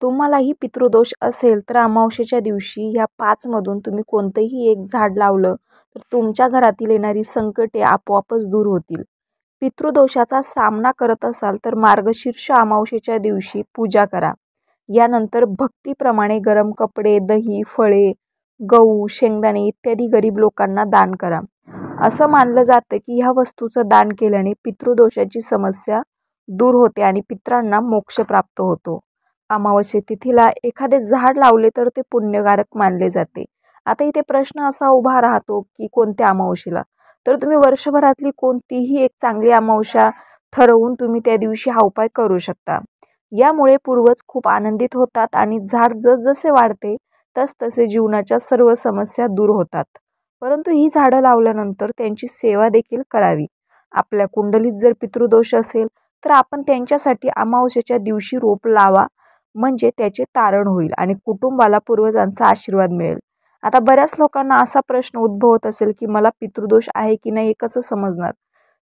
तुम्हालाही पितृदोष असेल तर अमावस्येच्या दिवशी ह्या 5 मधून तुम्ही कोणतंही एक झाड लावलं तर तुमच्या घरातील येणारी संकटे आपोआपच दूर होतील. पितृदोषाचा सामना करत असाल तर मार्गशीर्ष अमावस्येच्या दिवशी पूजा करा. यानंतर भक्तीप्रमाणे गरम कपडे, दही, फळे, गहू, शेंगदाणे इत्यादी गरीब लोकांना दान करा. असं मानलं जातं की ह्या वस्तूचं दान केल्याने पितृदोषाची समस्या दूर होते आणि पितरांना मोक्ष प्राप्त होतो. अमावस्ये तिथीला एखादे झाड लावले तर ते पुण्यकारक मानले जाते. आता इथे प्रश्न असा उभा राहतो की कोणत्या अमावस्येला? तर तुम्ही वर्षभरातली कोणतीही एक चांगली अमावस्या ठरवून तुम्ही त्या दिवशी हा उपाय करू शकता. यामुळे पूर्वज खूप आनंदित होतात आणि झाड जसजसे वाढते तसतसे जीवनाच्या सर्व समस्या दूर होतात. परंतु ही झाडं लावल्यानंतर त्यांची सेवा देखील करावी. आपल्या कुंडलीत जर पितृदोष असेल तर आपण त्यांच्यासाठी अमावस्येच्या दिवशी रोप लावा, म्हणजे त्याचे तारण होईल आणि कुटुंबाला पूर्वजांचा आशीर्वाद मिळेल. आता बऱ्याच लोकांना असा प्रश्न उद्भवत असेल की मला पितृदोष आहे की नाही हे कसं समजणार?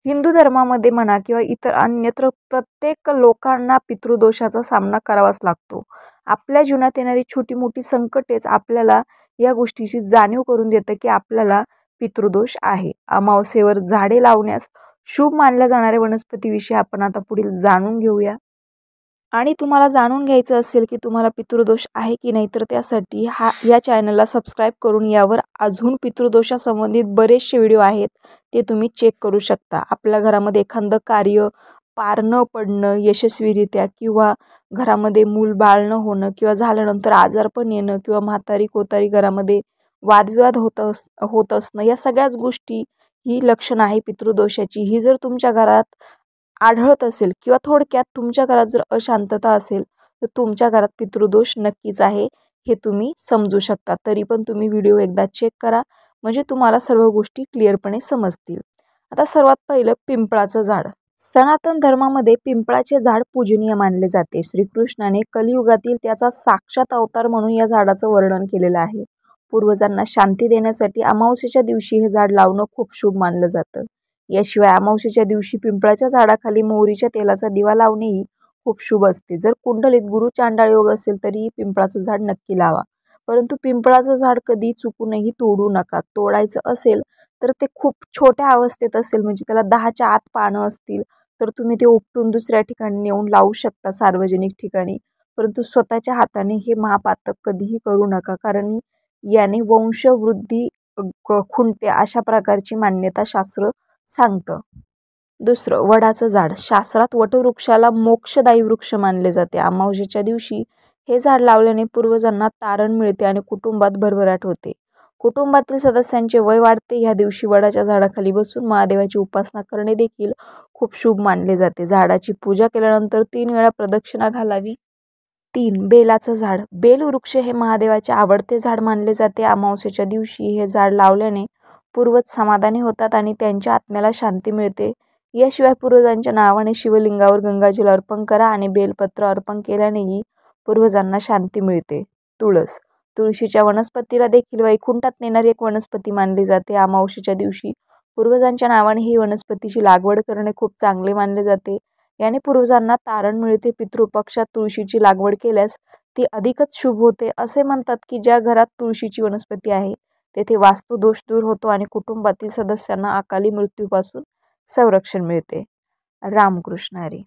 हिंदू धर्मामध्ये म्हणा किंवा इतर अन्यत्र प्रत्येक लोकांना पितृदोषाचा सामना करावाच लागतो. आपल्या जीवनात येणारी छोटी मोठी संकटेच आपल्याला या गोष्टीची जाणीव करून देतं की आपल्याला पितृदोष आहे. अमावस्येवर झाडे लावण्यास शुभ मानल्या जाणाऱ्या वनस्पतीविषयी आपण आता पुढील जाणून घेऊया. आणि तुम्हाला जाणून घ्यायचं असेल की तुम्हाला पितृदोष आहे की नाही तर त्यासाठी या चॅनलला सबस्क्राईब करून यावर अजून पितृदोषासंबंधित बरेचसे व्हिडिओ आहेत ते तुम्ही चेक करू शकता. आपल्या घरामध्ये एखादं कार्य पार न पडणं यशस्वीरित्या किंवा घरामध्ये मूल बाळ न होणं किंवा झाल्यानंतर आजारपण येणं किंवा म्हातारी कोतारी घरामध्ये वादविवाद होत असणं या सगळ्याच गोष्टी ही लक्षणं आहे पितृदोषाची. ही जर तुमच्या घरात आढळत असेल किंवा थोडक्यात तुमच्या घरात जर अशांतता असेल तर तुमच्या घरात पितृदोष नक्कीच आहे हे तुम्ही समजू शकता. तरी पण तुम्ही व्हिडिओ एकदा चेक करा म्हणजे तुम्हाला सर्व गोष्टी क्लिअरपणे समजतील. आता सर्वात पहिलं पिंपळाचं झाड. सनातन धर्मामध्ये पिंपळाचे झाड पूजनीय मानले जाते. श्रीकृष्णाने कलियुगातील त्याचा साक्षात अवतार म्हणून या झाडाचं वर्णन केलेलं आहे. पूर्वजांना शांती देण्यासाठी अमावस्येच्या दिवशी हे झाड लावणं खूप शुभ मानलं जातं. याशिवाय अमावस्येच्या दिवशी पिंपळाच्या झाडाखाली मोहरीच्या तेलाचा दिवा लावणेही खूप शुभ असते. जर कुंडलीत गुरु चांडाळ योग असेल तरी पिंपळाचं झाड नक्की लावा. परंतु पिंपळाचं झाड कधी चुकूनही तोडू नका. तोडायचं असेल तर ते खूप छोट्या अवस्थेत असेल म्हणजे त्याला 10च्या आत पानं असतील तर तुम्ही ते उपटून दुसऱ्या ठिकाणी नेऊन लावू शकता सार्वजनिक ठिकाणी. परंतु स्वतःच्या हाताने हे महापातक कधीही करू नका, कारण याने वंशवृद्धी खुंटते अशा प्रकारची मान्यता शास्त्र सांगतं. दुसरं वडाचं झाड. शास्त्रात वटवृक्षाला मोक्षदायी वृक्ष मानले जाते. अमावस्येच्या दिवशी हे झाड लावल्याने पूर्वजांना तारण मिळते आणि कुटुंबात भरभराट होते. कुटुंबातील सदस्यांचे वय वाढते. ह्या दिवशी वडाच्या झाडाखाली बसून महादेवाची उपासना करणे देखील खूप शुभ मानले जाते. झाडाची पूजा केल्यानंतर 3 वेळा प्रदक्षिणा घालावी. 3. बेलाचं झाड. बेल वृक्ष हे महादेवाचे आवडते झाड मानले जाते. अमावस्येच्या दिवशी हे झाड लावल्याने पूर्वज समाधानी होतात आणि त्यांच्या आत्म्याला शांती मिळते. याशिवाय पूर्वजांच्या नावाने शिवलिंगावर गंगाजल अर्पण करा आणि बेलपत्र अर्पण केल्यानेही पूर्वजांना शांती मिळते. तुळस. तुळशीच्या वनस्पतीला देखील वैकुंठात नेणारी एक वनस्पती मानली जाते. अमावस्येच्या दिवशी पूर्वजांच्या नावाने ही वनस्पतीची लागवड करणे खूप चांगले मानले जाते. याने पूर्वजांना तारण मिळते. पितृपक्षात तुळशीची लागवड केल्यास ती अधिकच शुभ होते. असे म्हणतात की ज्या घरात तुळशीची वनस्पती आहे तेथे वास्तुदोष दूर होतो आणि कुटुंबातील सदस्यांना अकाली मृत्यूपासून संरक्षण मिळते. रामकृष्ण हरी.